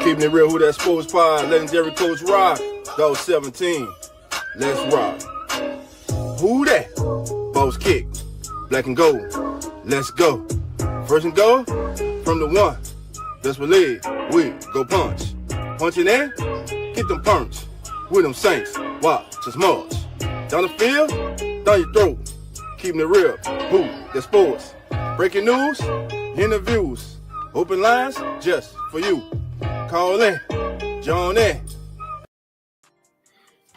Keeping it real, who that sports pod, legendary coach Rod, Dolph 17. Let's rock. Who that? Boss kick, black and gold. Let's go. First and goal from the one. Best believe we go punch. Punching in, get them punch. With them Saints, watch us march. Down the field, down your throat. Keeping it real, who that sports. Breaking news, interviews, open lines just for you. Call in, join in.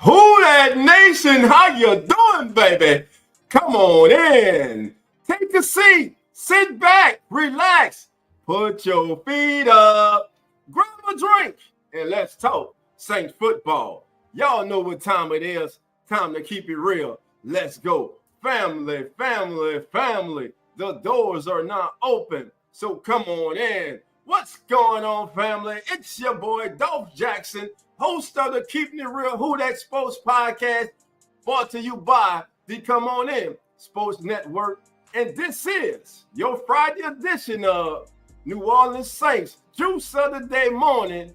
Who that nation? How you doing, baby? Come on in. Take a seat. Sit back. Relax. Put your feet up. Grab a drink. And let's talk Saints football. Y'all know what time it is. Time to keep it real. Let's go. Family, family, family. The doors are now open. So come on in. What's going on, family? It's your boy, Dolph Jackson, host of the Keeping It Real Who That Sports podcast, brought to you by the Come On In Sports Network. And this is your Friday edition of New Orleans Saints. Juice of the Day morning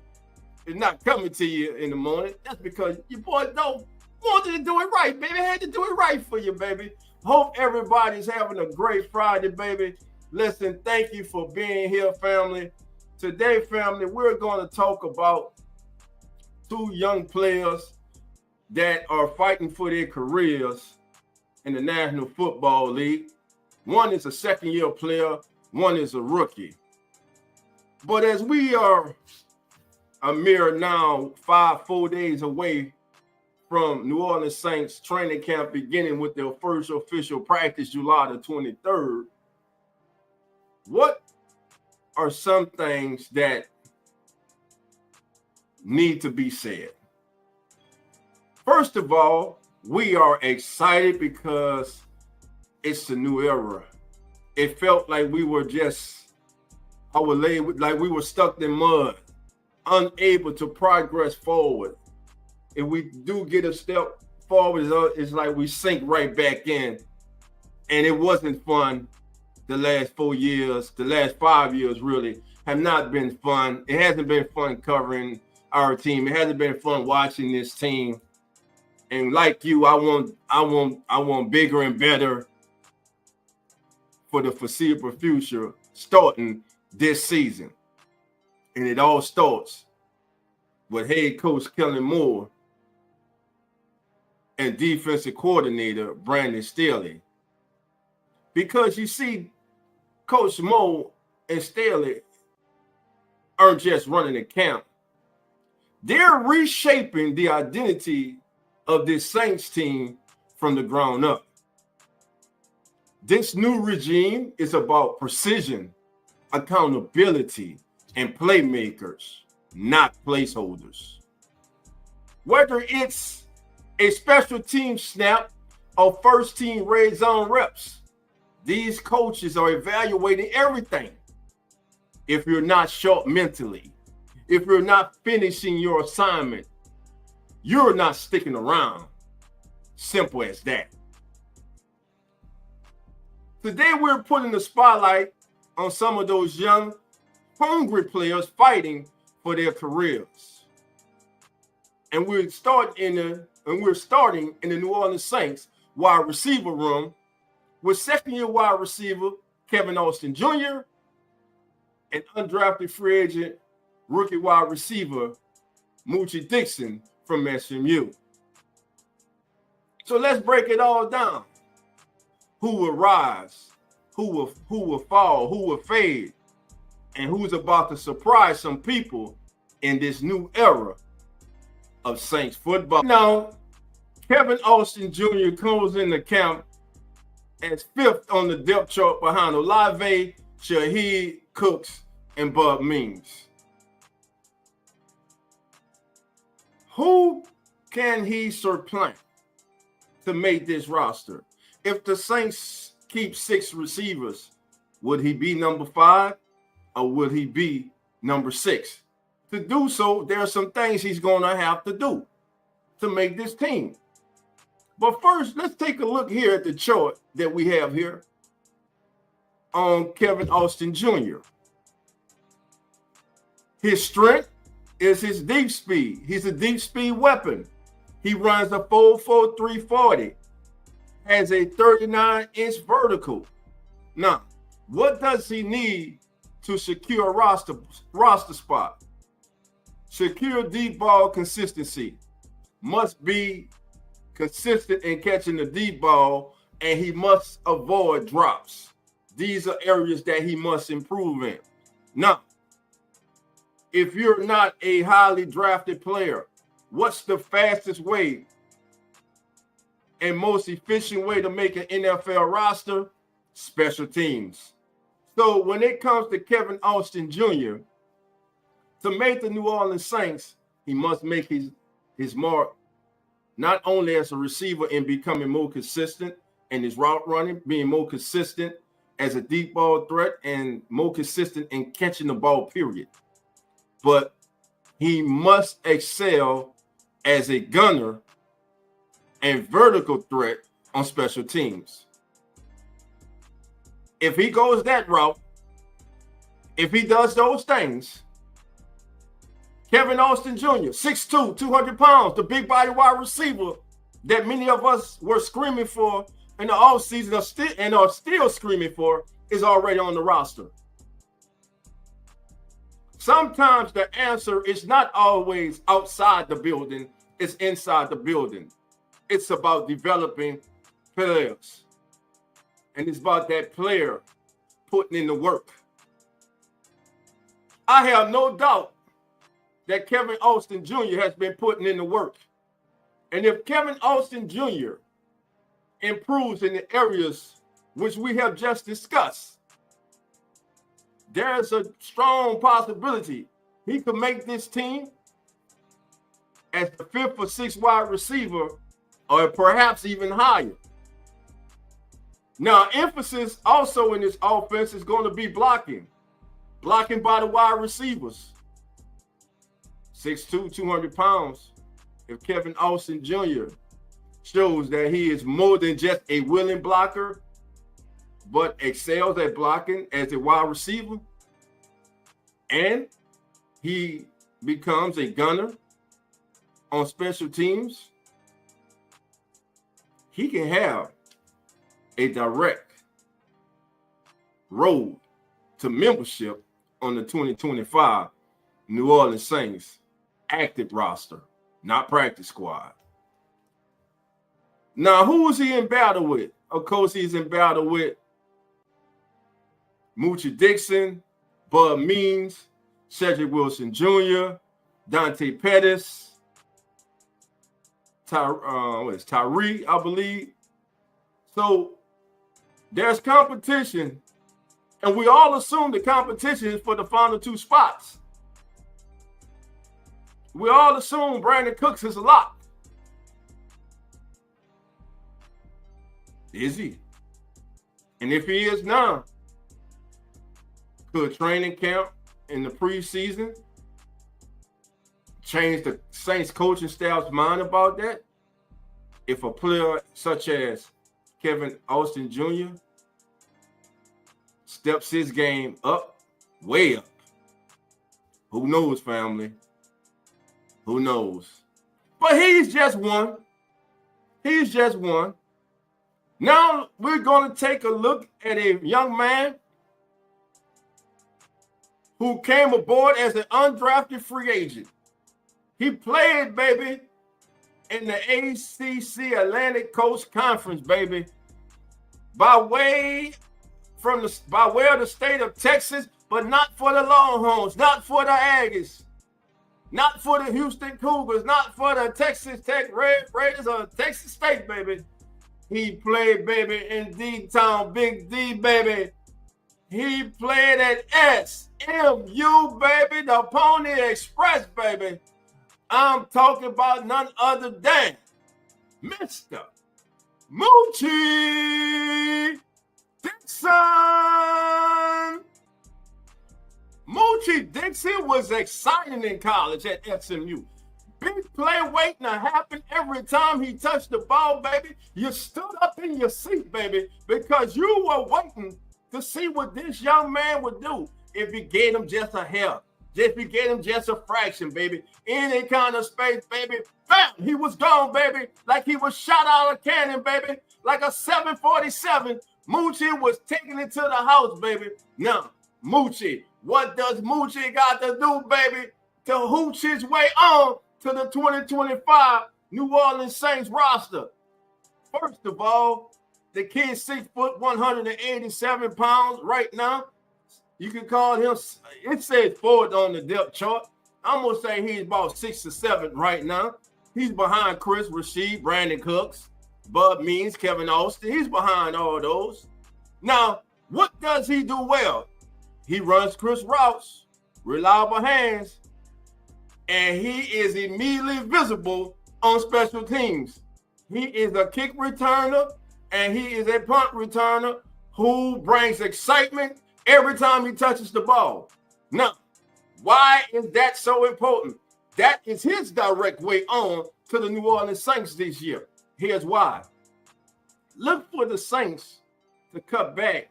is not coming to you in the morning. That's because your boy Dolph wanted to do it right, baby. Had to do it right for you, baby. Hope everybody's having a great Friday, baby. Listen, thank you for being here, family. Today, family, we're going to talk about two young players that are fighting for their careers in the National Football League. One is a second-year player, one is a rookie. But as we are a mere now 4 days away from New Orleans Saints training camp beginning with their first official practice July the 23rd, what are some things that need to be said? First of all, we are excited because it's a new era. It felt like we were just, like we were stuck in mud, unable to progress forward. If we do get a step forward, it's like we sink right back in. And it wasn't fun. The last 4 years, the last 5 years really have not been fun. It hasn't been fun covering our team. It hasn't been fun watching this team. And like you, I want bigger and better for the foreseeable future starting this season. And it all starts with head coach Kellen Moore and defensive coordinator Brandon Staley. Because you see, Coach Moore and Staley aren't just running the camp. They're reshaping the identity of this Saints team from the ground up. This new regime is about precision, accountability, and playmakers, not placeholders. Whether it's a special team snap or first team red zone reps, these coaches are evaluating everything. If you're not sharp mentally, if you're not finishing your assignment, you're not sticking around. Simple as that. Today, we're putting the spotlight on some of those young, hungry players fighting for their careers. And we're starting in the New Orleans Saints wide receiver room with second-year wide receiver Kevin Austin Jr. and undrafted free agent rookie wide receiver Moochie Dixon from SMU. So let's break it all down. Who will rise? Who will fall? Who will fade? And who's about to surprise some people in this new era of Saints football? Now, Kevin Austin Jr. comes into camp as fifth on the depth chart behind Olave, Shaheed Cooks, and Bud Means. Who can he supplant to make this roster? If the Saints keep 6 receivers, would he be number 5 or would he be number 6? To do so, there are some things he's going to have to do to make this team. But first, let's take a look here at the chart that we have here on Kevin Austin Jr. His strength is his deep speed. He's a deep speed weapon. He runs a 4.4 340, has a 39-inch vertical. Now, what does he need to secure a roster spot? Secure deep ball consistency. Must be consistent in catching the deep ball, and he must avoid drops. These are areas that he must improve in. Now, if you're not a highly drafted player, what's the fastest way and most efficient way to make an NFL roster? Special teams. So when it comes to Kevin Austin Jr., to make the New Orleans Saints, he must make his mark not only as a receiver in becoming more consistent in his route running, being more consistent as a deep ball threat, and more consistent in catching the ball, period. But he must excel as a gunner and vertical threat on special teams. If he goes that route, if he does those things, Kevin Austin Jr., 6'2", 200 pounds, the big body wide receiver that many of us were screaming for in the offseason are still screaming for, is already on the roster. Sometimes the answer is not always outside the building, it's inside the building. It's about developing players. And it's about that player putting in the work. I have no doubt that Kevin Austin Jr. has been putting in the work. And if Kevin Austin Jr. improves in the areas which we have just discussed, there's a strong possibility he could make this team as the 5th or 6th wide receiver, or perhaps even higher. Now, emphasis also in this offense is going to be blocking by the wide receivers. 6'2", 200 pounds. If Kevin Austin Jr. shows that he is more than just a willing blocker, but excels at blocking as a wide receiver, and he becomes a gunner on special teams, he can have a direct road to membership on the 2025 New Orleans Saints active roster, not practice squad. Now, who is he in battle with? Of course, he's in battle with Moochie Dixon, Bud Means, Cedric Wilson Jr., Dante Pettis, Tyree, I believe. So there's competition, and we all assume the competition is for the final 2 spots. We all assume Brandon Cooks is a lock. Is he? And if he is now, could training camp in the preseason change the Saints coaching staff's mind about that? If a player such as Kevin Austin Jr. steps his game up, way up. Who knows, family? Who knows? But he's just one. He's just one. Now we're going to take a look at a young man who came aboard as an undrafted free agent. He played, baby, in the ACC Atlantic Coast Conference, baby, by way of the state of Texas, but not for the Longhorns, not for the Aggies, not for the Houston Cougars, not for the Texas Tech Raiders or Texas State, baby. He played, baby, in D-Town, Big D, baby. He played at SMU, baby, the Pony Express, baby. I'm talking about none other than Mr. Moochie Dixon. Moochie Dixon was exciting in college at SMU. Big play waiting to happen every time he touched the ball, baby. You stood up in your seat, baby, because you were waiting to see what this young man would do if he gave him just a hair Just we get him just a fraction, baby. Any kind of space, baby. Bam! He was gone, baby. Like he was shot out of a cannon, baby. Like a 747. Moochie was taking it to the house, baby. Now, Moochie, what does Moochie got to do, baby, to hooch his way on to the 2025 New Orleans Saints roster? First of all, the kid's 6 foot, 187 pounds right now. You can call him, it says forward on the depth chart. I'm going to say he's about 6 or 7 right now. He's behind Chris Rasheed, Brandon Cooks, Bud Means, Kevin Austin. He's behind all those. Now, what does he do well? He runs Chris routes, reliable hands, and he is immediately visible on special teams. He is a kick returner, and he is a punt returner who brings excitement every time he touches the ball. Now, why is that so important? That is his direct way on to the New Orleans Saints this year. Here's why. Look for the Saints to cut back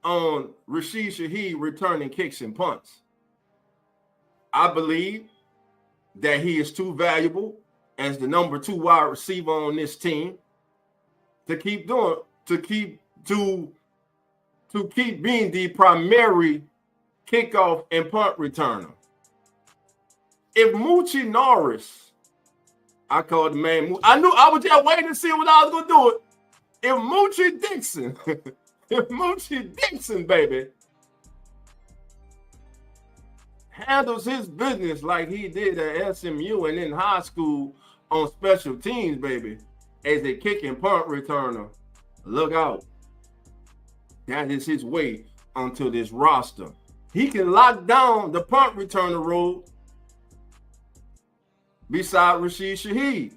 on Rashid Shaheed returning kicks and punts. I believe that he is too valuable as the number 2 wide receiver on this team to keep being the primary kickoff and punt returner. If Moochie Norris, I call the man, I knew I was just waiting to see what I was going to do it. If Moochie Dixon, baby, handles his business like he did at SMU and in high school on special teams, baby, as a kick and punt returner, look out. That is his way onto this roster. He can lock down the punt returner role beside Rashid Shaheed.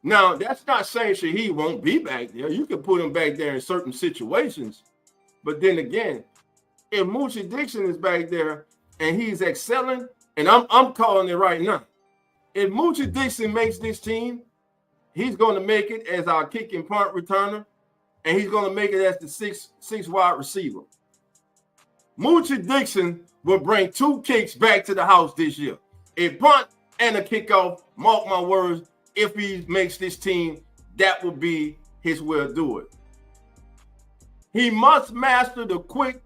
Now, that's not saying Shaheed won't be back there. You can put him back there in certain situations. But then again, if Moochie Dixon is back there and he's excelling, and I'm calling it right now, if Moochie Dixon makes this team, he's going to make it as our kick and punt returner, and he's going to make it as the six wide receiver. Moochie Dixon will bring 2 kicks back to the house this year. A punt and a kickoff, mark my words, if he makes this team, that will be his way to do it. He must master the quick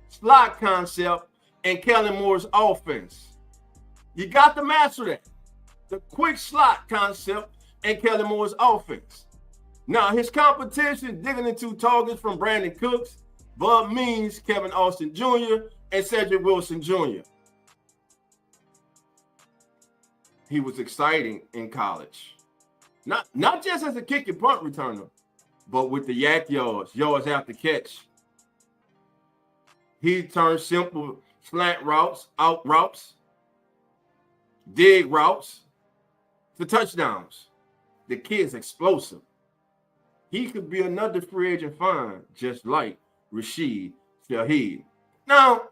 slot concept in Kellen Moore's offense. You got to master that. The quick slot concept in Kellen Moore's offense. Now, his competition digging into targets from Brandon Cooks, Bud Means, Kevin Austin Jr., and Cedric Wilson Jr. He was exciting in college. Not just as a kick and punt returner, but with the yak yards after catch. He turned simple slant routes, out routes, dig routes to touchdowns. The kid's explosive. He could be another free agent find, just like Rashid Shaheed. Now,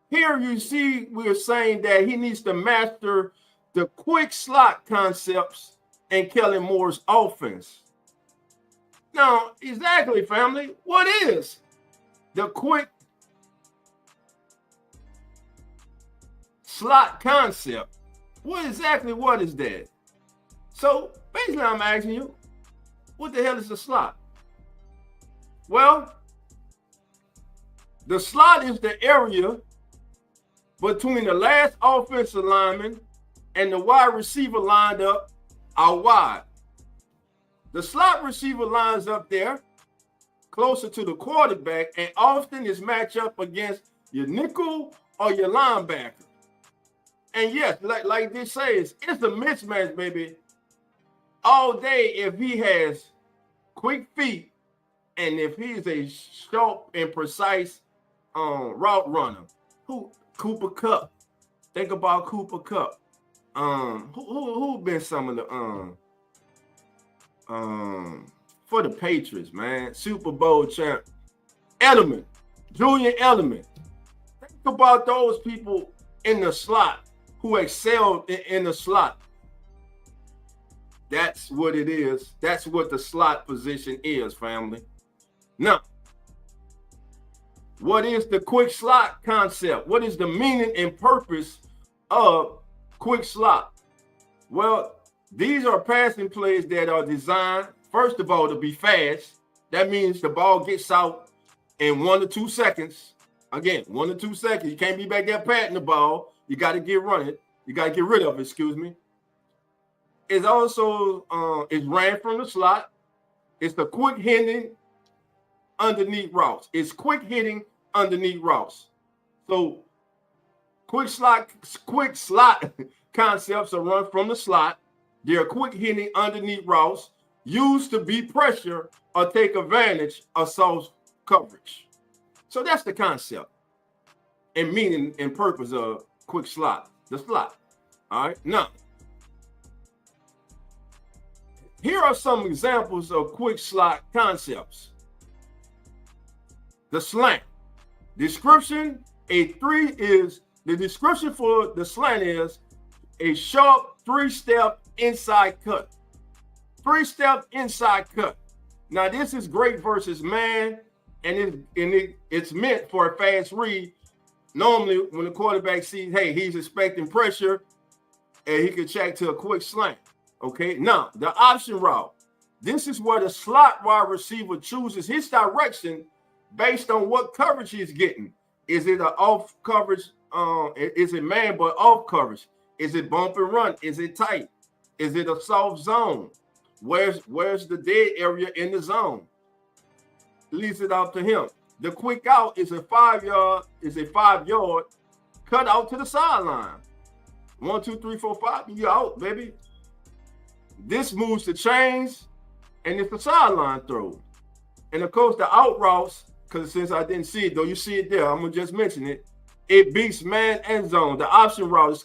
here you see we're saying that he needs to master the quick slot concepts in Kellen Moore's offense. Now, exactly, family, what is the quick slot concept? What is that? So basically I'm asking you, what the hell is a slot? Well, the slot is the area between the last offensive lineman and the wide receiver lined up out wide. The slot receiver lines up there closer to the quarterback and often is matched up against your nickel or your linebacker. And yes, like this says, it's a mismatch, baby. All day if he has quick feet and if he's a sharp and precise route runner. Cooper Kupp. Think about Cooper Kupp. Who been some of the for the Patriots, man? Super Bowl champ. Edelman. Julian Edelman. Think about those people in the slot who excelled in the slot. That's what it is. That's what the slot position is, family. Now, What is the quick slot concept? What is the meaning and purpose of quick slot? Well, these are passing plays that are designed, first of all, to be fast. That means the ball gets out in 1 to 2 seconds. Again, 1 to 2 seconds. You can't be back there patting the ball. You got to get running. You got to get rid of it, excuse me. It's also, it's ran from the slot. It's the quick hitting underneath routes. It's quick hitting underneath routes. So quick slot concepts are run from the slot. They're quick hitting underneath routes used to beat pressure or take advantage of soft coverage. So that's the concept and meaning and purpose of quick slot, the slot. All right. Now, here are some examples of quick slot concepts. The slant. Description, the description for the slant is a sharp 3-step inside cut. 3-step inside cut. Now, this is great versus man, and it's meant for a fast read. Normally, when the quarterback sees, hey, he's expecting pressure, and he can check to a quick slant. Okay, now the option route. This is where the slot wide receiver chooses his direction based on what coverage he's getting. Is it an off coverage? Is it man but off coverage? Is it bump and run? Is it tight? Is it a soft zone? Where's the dead area in the zone? Leaves it out to him. The quick out is a 5-yard cut out to the sideline. 1, 2, 3, 4, 5. You out, baby. This moves the chains, and it's a sideline throw. And of course, the out routes, because since I didn't see it, though you see it there, I'm gonna just mention it. It beats man and zone. The option route,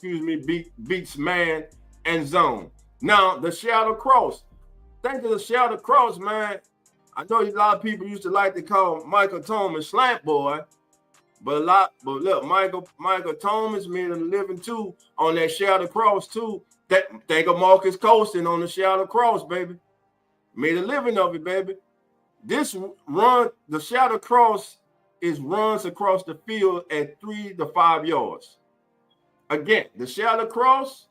beats man and zone. Now, the shadow cross. Think of the shadow cross, man. I know a lot of people used to like to call Michael Thomas slant boy, but look, Michael Thomas made a living too on that shadow cross too. Think of Marcus Colston on the shadow cross, baby. Made a living of it, baby. This run, the shadow cross runs across the field at 3 to 5 yards. Again, the shadow cross,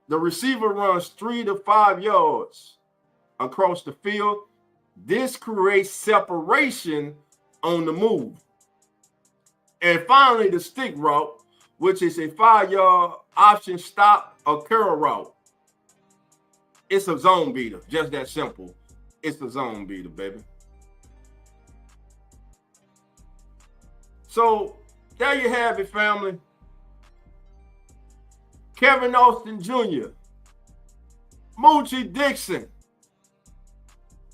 the receiver runs 3 to 5 yards across the field. This creates separation on the move. And finally, the stick route, which is a 5-yard option stop or curl route. It's a zone beater, just that simple. It's a zone beater, baby. So there you have it, family. Kevin Austin Jr., Moochie Dixon,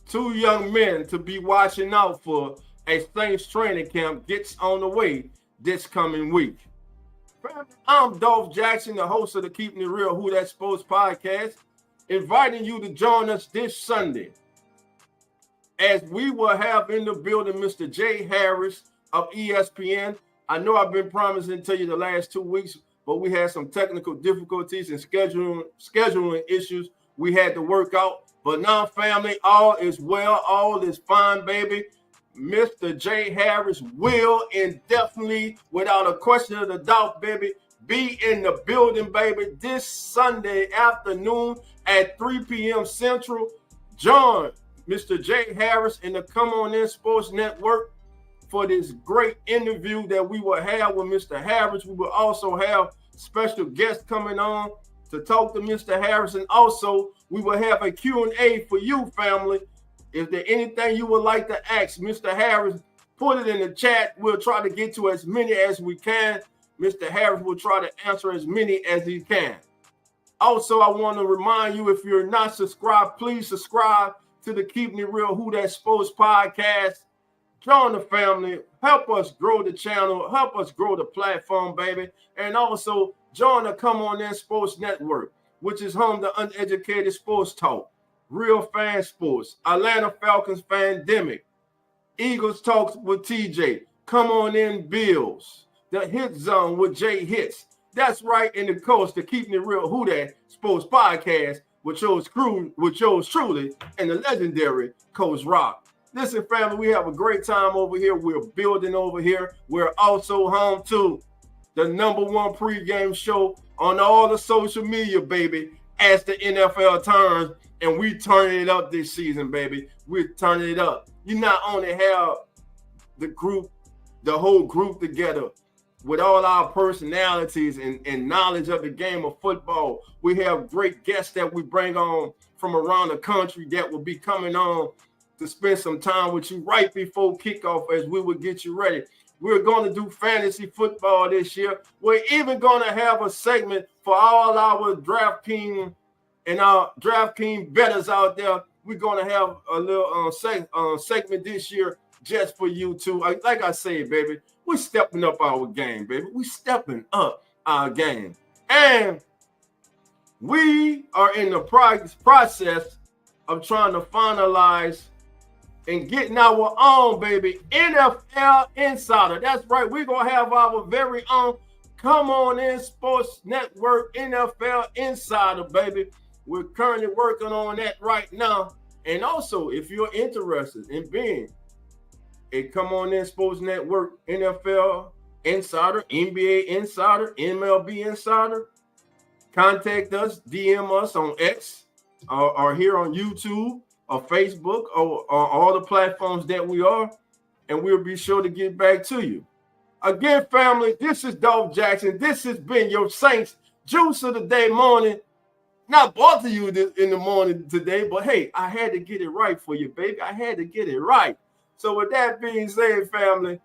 2 young men to be watching out for as Saints training camp gets on the way this coming week. I'm Dolph Jackson, the host of the Keeping It Real Who That Sports podcast, inviting you to join us this Sunday as we will have in the building Mr. Jay Harris of ESPN. I know I've been promising to you the last 2 weeks, but we had some technical difficulties and scheduling issues we had to work out. But now, family, all is well, all is fine, baby. Mr. Jay Harris will indefinitely, without a question of the doubt, baby, be in the building, baby, this Sunday afternoon at 3 p.m. Central. Join Mr. Jay Harris in the Come On In Sports Network for this great interview that we will have with Mr. Harris. We will also have special guests coming on to talk to Mr. Harris, and also we will have a Q&A for you, family. Is there anything you would like to ask Mr. Harris? Put it in the chat. We'll try to get to as many as we can. Mr. Harris will try to answer as many as he can. Also, I want to remind you, if you're not subscribed, please subscribe to the Keeping It Real Who That Sports podcast. Join the family. Help us grow the channel. Help us grow the platform, baby. And also, join the Come On In Sports Network, which is home to uneducated sports talk, real fan sports, Atlanta Falcons Fandemic, Eagles Talks with TJ, Come On In Bills, the Hit Zone with Jay Hits. That's right, in the coast, the Keeping It Real Who That Sports podcast with yours truly and the legendary Coach Rock. Listen, family, we have a great time over here. We're building over here. We're also home to the #1 pregame show on all the social media, baby, as the NFL turns, and we turning it up this season, baby. We're turning it up. You not only have the whole group together with all our personalities and knowledge of the game of football. We have great guests that we bring on from around the country that will be coming on to spend some time with you right before kickoff as we will get you ready. We're going to do fantasy football this year. We're even going to have a segment for all our DraftKings and our DraftKings bettors out there. We're going to have a little segment this year just for you too. Like I say, baby, we're stepping up our game, baby. We're stepping up our game. And we are in the process of trying to finalize and getting our own, baby, NFL Insider. That's right. We're going to have our very own Come On In Sports Network NFL Insider, baby. We're currently working on that right now. And also, if you're interested in being a Come On In Sports Network NFL Insider, NBA Insider, MLB Insider, contact us, DM us on X or here on YouTube or Facebook or all the platforms that we are, and we'll be sure to get back to you. Again, family, this is Dolph Jackson. This has been your Saints Juice of the Day morning. Not both of you in the morning today, but hey, I had to get it right for you, baby. I had to get it right. So with that being said, family,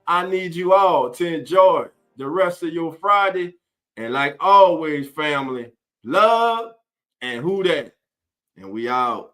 I need you all to enjoy the rest of your Friday. And like always, family, love and who that. And we out.